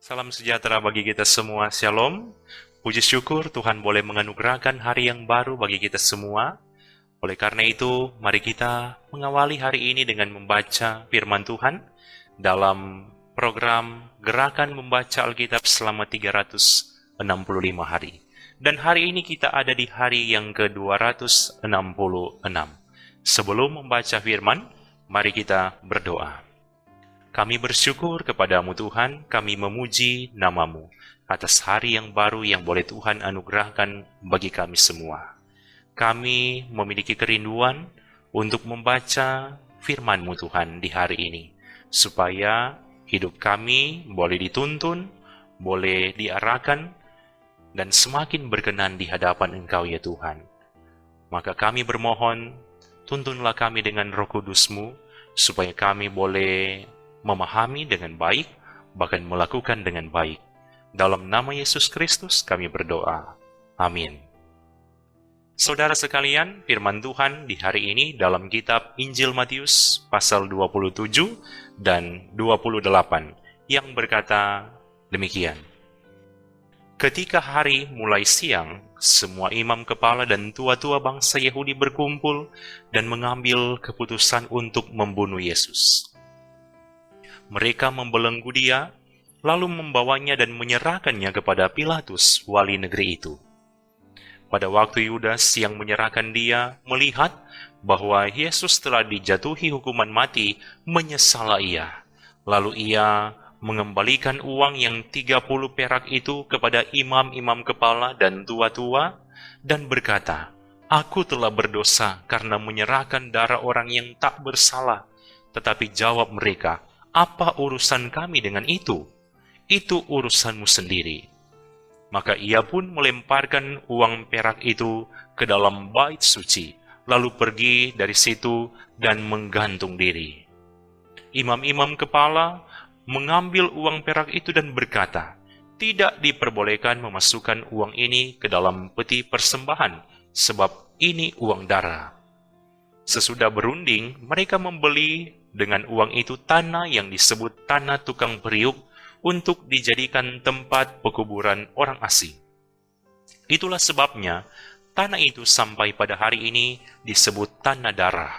Salam sejahtera bagi kita semua, Shalom. Puji syukur Tuhan boleh menganugerahkan hari yang baru bagi kita semua. Oleh karena itu, mari kita mengawali hari ini dengan membaca firman Tuhan dalam program Gerakan Membaca Alkitab selama 365 hari. Dan hari ini kita ada di hari yang ke-266. Sebelum membaca firman, mari kita berdoa. Kami bersyukur kepadamu Tuhan, kami memuji namamu atas hari yang baru yang boleh Tuhan anugerahkan bagi kami semua. Kami memiliki kerinduan untuk membaca firman-Mu Tuhan di hari ini, supaya hidup kami boleh dituntun, boleh diarahkan, dan semakin berkenan di hadapan Engkau ya Tuhan. Maka kami bermohon, tuntunlah kami dengan Roh Kudus-Mu, supaya kami boleh memahami dengan baik, bahkan melakukan dengan baik. Dalam nama Yesus Kristus kami berdoa. Amin. Saudara sekalian, firman Tuhan di hari ini dalam kitab Injil Matius pasal 27 dan 28 yang berkata demikian. Ketika hari mulai siang, semua imam kepala dan tua-tua bangsa Yahudi berkumpul dan mengambil keputusan untuk membunuh Yesus. Mereka membelenggu dia, lalu membawanya dan menyerahkannya kepada Pilatus, wali negeri itu. Pada waktu Yudas yang menyerahkan dia melihat bahwa Yesus telah dijatuhi hukuman mati, menyesallah ia. Lalu ia mengembalikan uang yang 30 perak itu kepada imam-imam kepala dan tua-tua, dan berkata, "Aku telah berdosa karena menyerahkan darah orang yang tak bersalah." Tetapi jawab mereka, "Apa urusan kami dengan itu? Itu urusanmu sendiri." Maka ia pun melemparkan uang perak itu ke dalam bait suci, lalu pergi dari situ dan menggantung diri. Imam-imam kepala mengambil uang perak itu dan berkata, "Tidak diperbolehkan memasukkan uang ini ke dalam peti persembahan, sebab ini uang darah." Sesudah berunding, mereka membeli dengan uang itu tanah yang disebut tanah tukang periuk untuk dijadikan tempat pekuburan orang asing. Itulah sebabnya tanah itu sampai pada hari ini disebut tanah darah.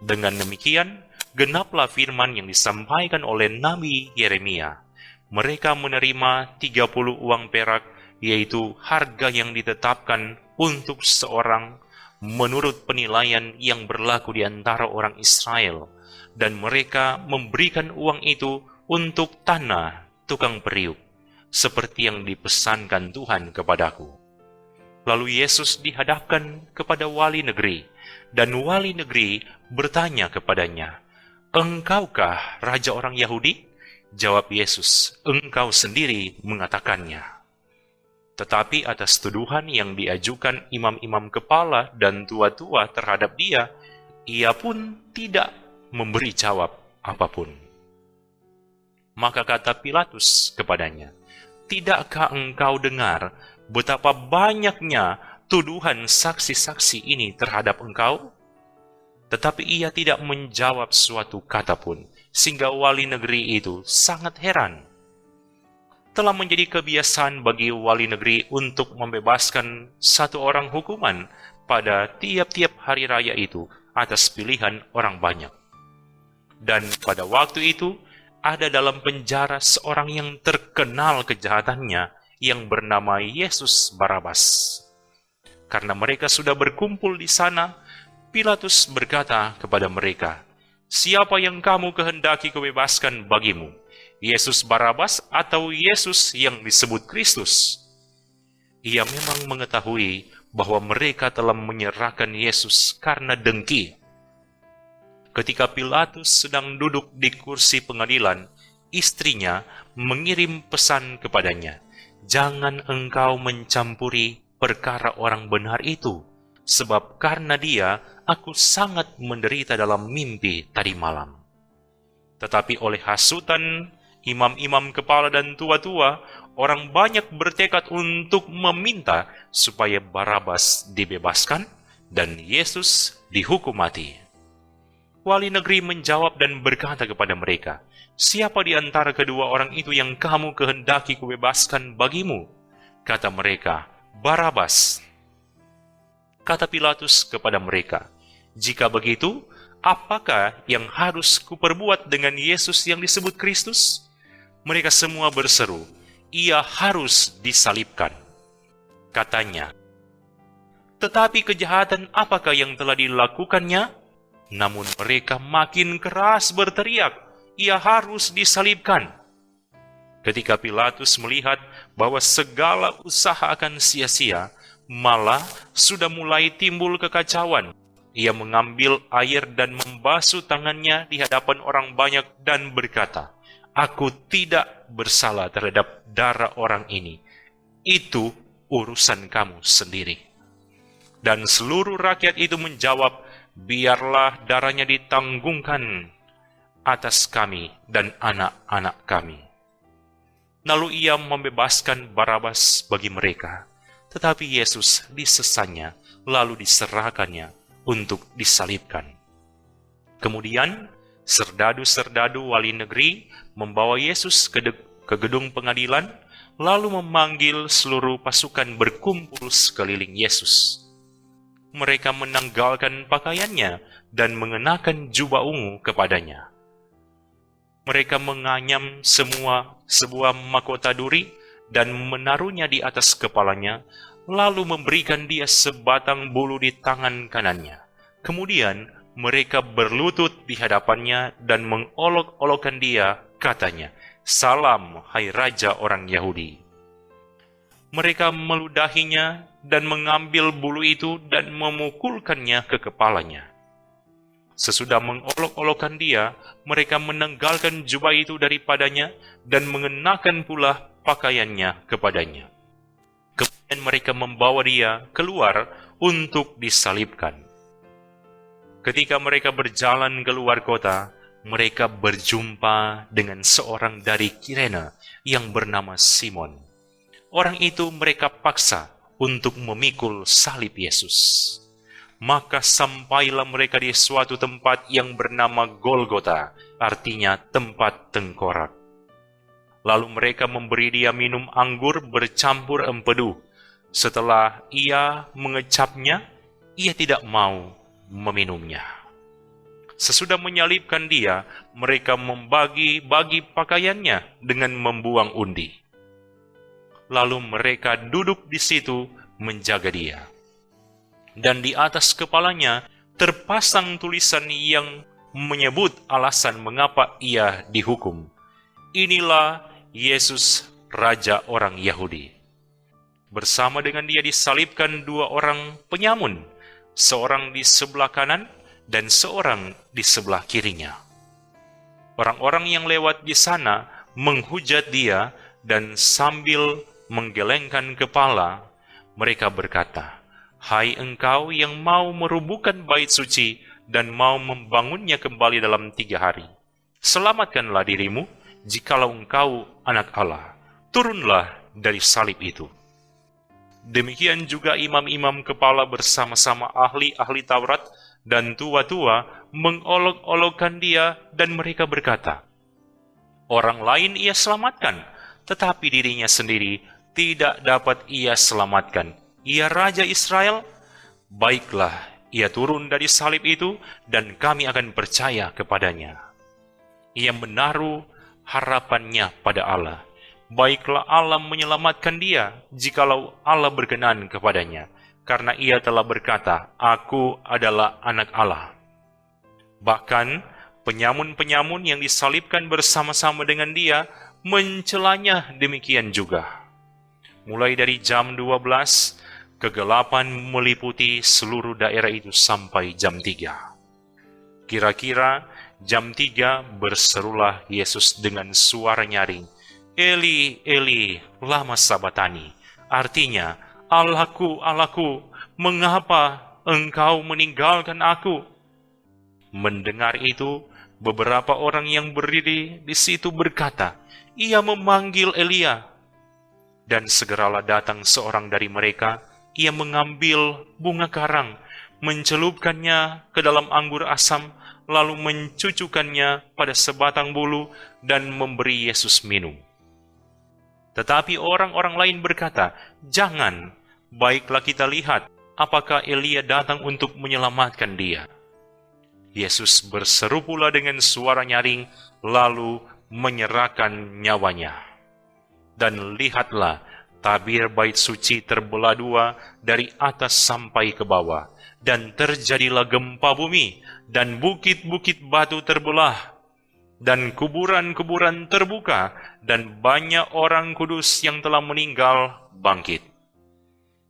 Dengan demikian, genaplah firman yang disampaikan oleh Nabi Yeremia. Mereka menerima 30 uang perak, yaitu harga yang ditetapkan untuk seorang menurut penilaian yang berlaku di antara orang Israel, dan mereka memberikan uang itu untuk tanah tukang periuk, seperti yang dipesankan Tuhan kepadaku. Lalu Yesus dihadapkan kepada wali negeri, dan wali negeri bertanya kepadanya, "Engkaukah raja orang Yahudi?" Jawab Yesus, "Engkau sendiri mengatakannya." Tetapi atas tuduhan yang diajukan imam-imam kepala dan tua-tua terhadap dia, ia pun tidak memberi jawab apapun. Maka kata Pilatus kepadanya, "Tidakkah engkau dengar betapa banyaknya tuduhan saksi-saksi ini terhadap engkau?" Tetapi ia tidak menjawab suatu kata pun, sehingga wali negeri itu sangat heran. Telah menjadi kebiasaan bagi wali negeri untuk membebaskan satu orang hukuman pada tiap-tiap hari raya itu atas pilihan orang banyak. Dan pada waktu itu, ada dalam penjara seorang yang terkenal kejahatannya yang bernama Yesus Barabas. Karena mereka sudah berkumpul di sana, Pilatus berkata kepada mereka, "Siapa yang kamu kehendaki kubebaskan bagimu? Yesus Barabas atau Yesus yang disebut Kristus?" Ia memang mengetahui bahwa mereka telah menyerahkan Yesus karena dengki. Ketika Pilatus sedang duduk di kursi pengadilan, istrinya mengirim pesan kepadanya, "Jangan engkau mencampuri perkara orang benar itu, sebab karena dia aku sangat menderita dalam mimpi tadi malam." Tetapi oleh hasutan Imam-imam kepala dan tua-tua, orang banyak bertekad untuk meminta supaya Barabas dibebaskan dan Yesus dihukum mati. Wali negeri menjawab dan berkata kepada mereka, "Siapa di antara kedua orang itu yang kamu kehendaki kubebaskan bagimu?" Kata mereka, "Barabas." Kata Pilatus kepada mereka, "Jika begitu, apakah yang harus kuperbuat dengan Yesus yang disebut Kristus?" Mereka semua berseru, "Ia harus disalibkan." Katanya, "Tetapi kejahatan apakah yang telah dilakukannya?" Namun mereka makin keras berteriak, "Ia harus disalibkan." Ketika Pilatus melihat bahwa segala usaha akan sia-sia, malah sudah mulai timbul kekacauan, ia mengambil air dan membasuh tangannya di hadapan orang banyak dan berkata, "Aku tidak bersalah terhadap darah orang ini. Itu urusan kamu sendiri." Dan seluruh rakyat itu menjawab, "Biarlah darahnya ditanggungkan atas kami dan anak-anak kami." Lalu ia membebaskan Barabas bagi mereka, tetapi Yesus disesannya, lalu diserahkannya untuk disalibkan. Kemudian, serdadu-serdadu wali negeri membawa Yesus ke gedung pengadilan, lalu memanggil seluruh pasukan berkumpul sekeliling Yesus. Mereka menanggalkan pakaiannya dan mengenakan jubah ungu kepadanya. Mereka menganyam sebuah mahkota duri dan menaruhnya di atas kepalanya, lalu memberikan dia sebatang bulu di tangan kanannya. Kemudian mereka berlutut di hadapannya dan mengolok-olokkan dia, katanya, "Salam, hai Raja orang Yahudi." Mereka meludahinya dan mengambil bulu itu dan memukulkannya ke kepalanya. Sesudah mengolok-olokkan dia, mereka menanggalkan jubah itu daripadanya dan mengenakan pula pakaiannya kepadanya. Kemudian mereka membawa dia keluar untuk disalibkan. Ketika mereka berjalan keluar kota, mereka berjumpa dengan seorang dari Kirene yang bernama Simon. Orang itu mereka paksa untuk memikul salib Yesus. Maka sampailah mereka di suatu tempat yang bernama Golgota, artinya tempat tengkorak. Lalu mereka memberi dia minum anggur bercampur empedu. Setelah ia mengecapnya, ia tidak mau meminumnya. Sesudah menyalibkan dia, mereka membagi-bagi pakaiannya dengan membuang undi. Lalu mereka duduk di situ menjaga dia. Dan di atas kepalanya terpasang tulisan yang menyebut alasan mengapa ia dihukum. "Inilah Yesus, Raja orang Yahudi." Bersama dengan dia disalibkan dua orang penyamun, seorang di sebelah kanan dan seorang di sebelah kirinya. Orang-orang yang lewat di sana menghujat dia dan sambil menggelengkan kepala, mereka berkata, "Hai engkau yang mau merubuhkan bait suci dan mau membangunnya kembali dalam 3 hari, selamatkanlah dirimu, jikalau engkau anak Allah, turunlah dari salib itu." Demikian juga imam-imam kepala bersama-sama ahli-ahli Taurat dan tua-tua mengolok-olokkan dia dan mereka berkata, "Orang lain ia selamatkan, tetapi dirinya sendiri tidak dapat ia selamatkan. Ia Raja Israel? Baiklah, ia turun dari salib itu dan kami akan percaya kepadanya." Ia menaruh harapannya pada Allah. Baiklah Allah menyelamatkan dia, jikalau Allah berkenan kepadanya, karena ia telah berkata, "Aku adalah anak Allah." Bahkan penyamun-penyamun yang disalibkan bersama-sama dengan dia mencelanya demikian juga. Mulai dari jam 12, kegelapan meliputi seluruh daerah itu sampai jam 3. Kira-kira jam 3 berserulah Yesus dengan suara nyaring, "Eli, Eli, lama sabatani." Artinya, "Allahku, Allahku, mengapa engkau meninggalkan aku?" Mendengar itu, Beberapa orang yang berdiri di situ berkata, "Ia memanggil Elia." Dan segeralah datang seorang dari mereka, ia mengambil bunga karang, mencelupkannya ke dalam anggur asam, lalu mencucukkannya pada sebatang bulu dan memberi Yesus minum. Tetapi orang-orang lain berkata, "Jangan, baiklah kita lihat apakah Elia datang untuk menyelamatkan dia." Yesus berseru pula dengan suara nyaring, lalu menyerahkan nyawanya. Dan lihatlah, tabir bait suci terbelah dua dari atas sampai ke bawah, dan terjadilah gempa bumi, dan bukit-bukit batu terbelah, dan kuburan-kuburan terbuka, dan banyak orang kudus yang telah meninggal bangkit.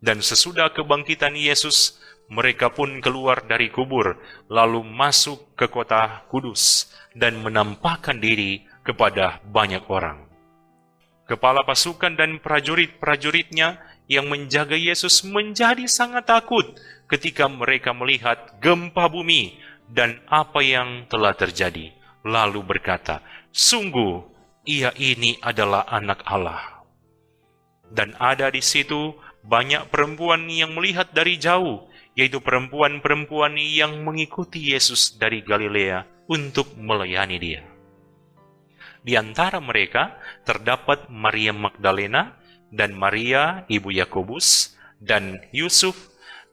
Dan sesudah kebangkitan Yesus, mereka pun keluar dari kubur, lalu masuk ke kota kudus, dan menampakkan diri kepada banyak orang. Kepala pasukan dan prajurit-prajuritnya yang menjaga Yesus menjadi sangat takut ketika mereka melihat gempa bumi dan apa yang telah terjadi. Lalu berkata, "Sungguh, ia ini adalah Anak Allah." Dan ada di situ banyak perempuan yang melihat dari jauh, yaitu perempuan-perempuan yang mengikuti Yesus dari Galilea untuk melayani dia. Di antara mereka terdapat Maria Magdalena dan Maria ibu Yakobus dan Yusuf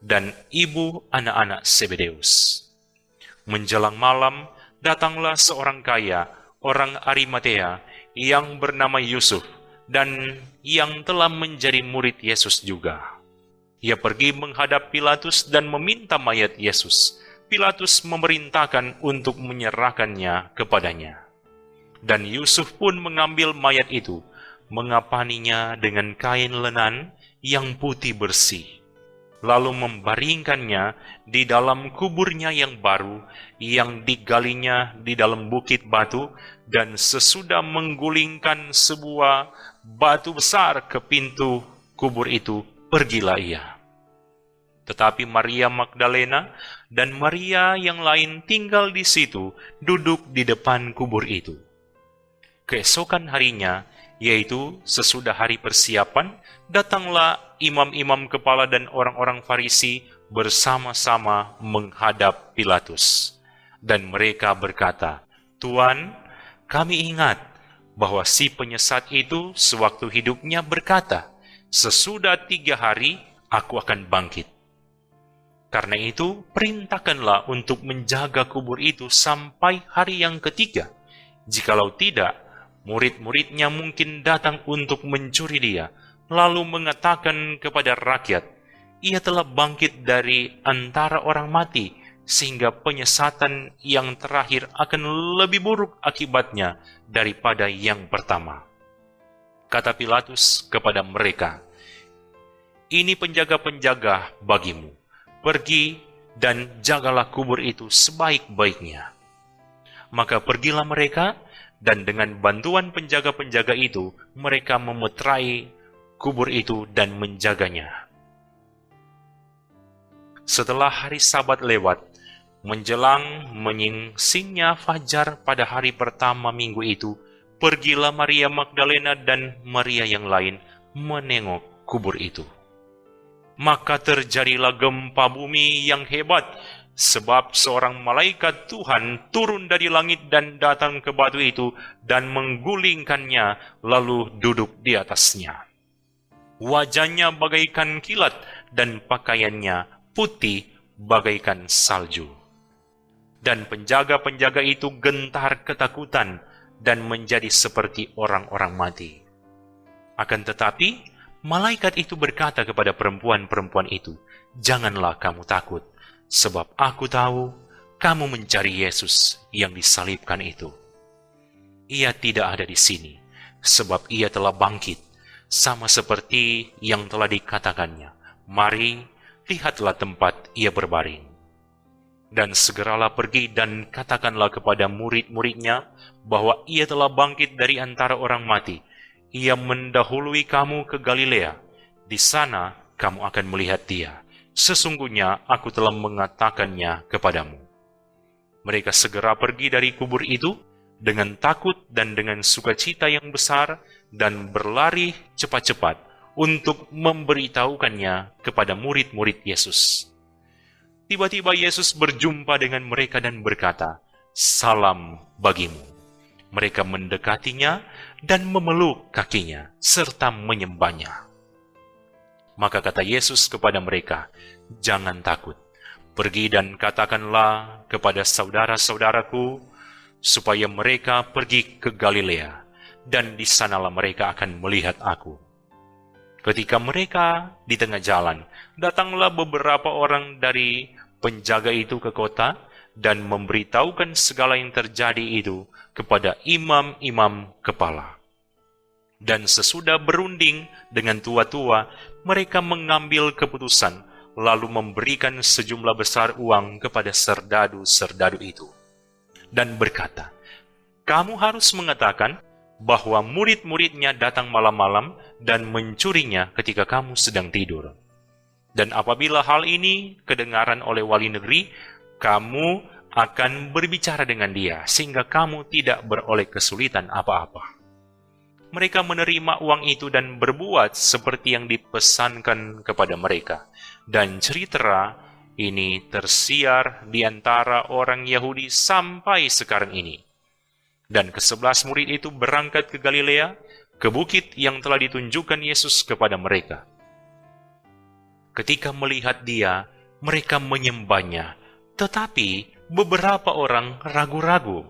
dan ibu anak-anak Zebedeus. Menjelang malam, datanglah seorang kaya, orang Arimatea, yang bernama Yusuf, dan yang telah menjadi murid Yesus juga. Ia pergi menghadap Pilatus dan meminta mayat Yesus. Pilatus memerintahkan untuk menyerahkannya kepadanya. Dan Yusuf pun mengambil mayat itu, mengapaninya dengan kain lenan yang putih bersih, lalu membaringkannya di dalam kuburnya yang baru, yang digalinya di dalam bukit batu, dan sesudah menggulingkan sebuah batu besar ke pintu kubur itu, pergilah ia. Tetapi Maria Magdalena dan Maria yang lain tinggal di situ, duduk di depan kubur itu. Keesokan harinya, yaitu sesudah hari persiapan, datanglah imam-imam kepala dan orang-orang Farisi bersama-sama menghadap Pilatus. Dan mereka berkata, "Tuan, kami ingat bahwa si penyesat itu sewaktu hidupnya berkata, 'Sesudah 3 hari aku akan bangkit.' Karena itu, perintahkanlah untuk menjaga kubur itu sampai hari yang ketiga. Jikalau tidak, murid-muridnya mungkin datang untuk mencuri dia, lalu mengatakan kepada rakyat, 'Ia telah bangkit dari antara orang mati,' sehingga penyesatan yang terakhir akan lebih buruk akibatnya daripada yang pertama." Kata Pilatus kepada mereka, "Ini penjaga-penjaga bagimu. Pergi dan jagalah kubur itu sebaik-baiknya." Maka pergilah mereka, dan dengan bantuan penjaga-penjaga itu, mereka memeterai kubur itu dan menjaganya. Setelah hari Sabat lewat, menjelang menyingsingnya fajar pada hari pertama minggu itu, pergilah Maria Magdalena dan Maria yang lain menengok kubur itu. Maka terjadilah gempa bumi yang hebat, sebab seorang malaikat Tuhan turun dari langit dan datang ke batu itu dan menggulingkannya, lalu duduk di atasnya. Wajahnya bagaikan kilat dan pakaiannya putih bagaikan salju. Dan penjaga-penjaga itu gentar ketakutan dan menjadi seperti orang-orang mati. Akan tetapi, malaikat itu berkata kepada perempuan-perempuan itu, "Janganlah kamu takut, sebab aku tahu kamu mencari Yesus yang disalibkan itu. Ia tidak ada di sini, sebab ia telah bangkit, sama seperti yang telah dikatakannya. Mari, lihatlah tempat ia berbaring. Dan segeralah pergi dan katakanlah kepada murid-muridnya bahwa ia telah bangkit dari antara orang mati. Ia mendahului kamu ke Galilea. Di sana kamu akan melihat dia. Sesungguhnya aku telah mengatakannya kepadamu." Mereka segera pergi dari kubur itu dengan takut dan dengan sukacita yang besar dan berlari cepat-cepat untuk memberitahukannya kepada murid-murid Yesus. Tiba-tiba Yesus berjumpa dengan mereka dan berkata, "Salam bagimu." Mereka mendekatinya dan memeluk kakinya serta menyembahnya. Maka kata Yesus kepada mereka, "Jangan takut. Pergi dan katakanlah kepada saudara-saudaraku supaya mereka pergi ke Galilea, dan di sanalah mereka akan melihat aku." Ketika mereka di tengah jalan, datanglah beberapa orang dari penjaga itu ke kota dan memberitahukan segala yang terjadi itu kepada imam-imam kepala. Dan sesudah berunding dengan tua-tua, mereka mengambil keputusan lalu memberikan sejumlah besar uang kepada serdadu-serdadu itu dan berkata, "Kamu harus mengatakan bahwa murid-muridnya datang malam-malam dan mencurinya ketika kamu sedang tidur. Dan apabila hal ini kedengaran oleh wali negeri, kamu akan berbicara dengan dia, sehingga kamu tidak beroleh kesulitan apa-apa." Mereka menerima uang itu dan berbuat seperti yang dipesankan kepada mereka. Dan cerita ini tersiar di antara orang Yahudi sampai sekarang ini. Dan ke-11 murid itu berangkat ke Galilea, ke bukit yang telah ditunjukkan Yesus kepada mereka. Ketika melihat dia, mereka menyembahnya, tetapi beberapa orang ragu-ragu.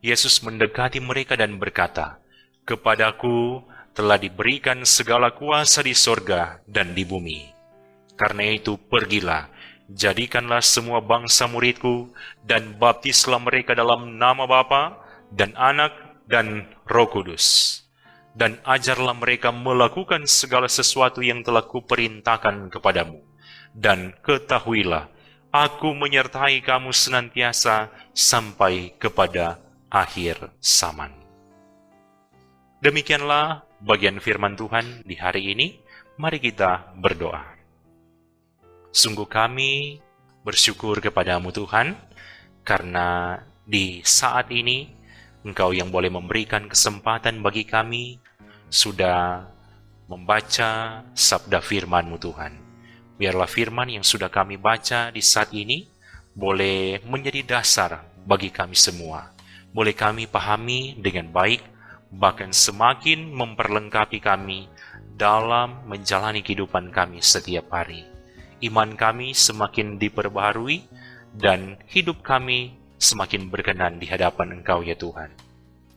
Yesus mendekati mereka dan berkata, "Kepadaku telah diberikan segala kuasa di sorga dan di bumi. Karena itu pergilah, jadikanlah semua bangsa muridku, dan baptislah mereka dalam nama Bapa dan Anak dan Roh Kudus. Dan ajarlah mereka melakukan segala sesuatu yang telah kuperintahkan kepadamu. Dan ketahuilah, aku menyertai kamu senantiasa sampai kepada akhir zaman." Demikianlah bagian firman Tuhan di hari ini. Mari kita berdoa. Sungguh kami bersyukur kepadamu Tuhan, karena di saat ini Engkau yang boleh memberikan kesempatan bagi kami sudah membaca sabda firman-Mu Tuhan. Biarlah firman yang sudah kami baca di saat ini boleh menjadi dasar bagi kami semua. Boleh kami pahami dengan baik, bahkan semakin memperlengkapi kami dalam menjalani kehidupan kami setiap hari. Iman kami semakin diperbaharui dan hidup kami semakin berkenan di hadapan Engkau ya Tuhan.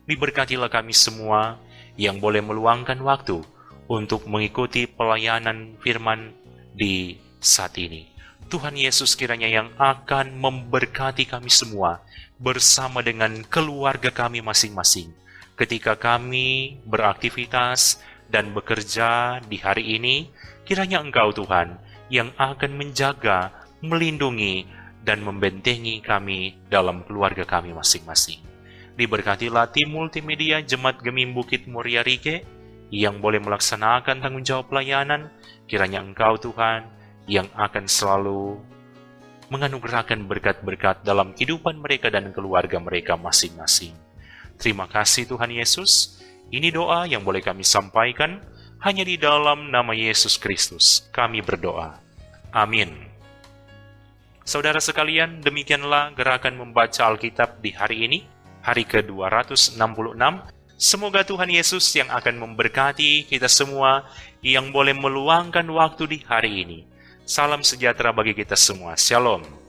Diberkatilah kami semua yang boleh meluangkan waktu untuk mengikuti pelayanan firman di saat ini. Tuhan Yesus kiranya yang akan memberkati kami semua bersama dengan keluarga kami masing-masing. Ketika kami beraktivitas dan bekerja di hari ini, kiranya Engkau Tuhan yang akan menjaga, melindungi, dan membentengi kami dalam keluarga kami masing-masing. Diberkatilah tim multimedia Jemaat Gemim Bukit Muria Rike yang boleh melaksanakan tanggung jawab pelayanan. Kiranya Engkau Tuhan yang akan selalu menganugerahkan berkat-berkat dalam kehidupan mereka dan keluarga mereka masing-masing. Terima kasih Tuhan Yesus. Ini doa yang boleh kami sampaikan hanya di dalam nama Yesus Kristus. Kami berdoa. Amin. Saudara sekalian, demikianlah gerakan membaca Alkitab di hari ini, hari ke-266. Semoga Tuhan Yesus yang akan memberkati kita semua yang boleh meluangkan waktu di hari ini. Salam sejahtera bagi kita semua. Shalom.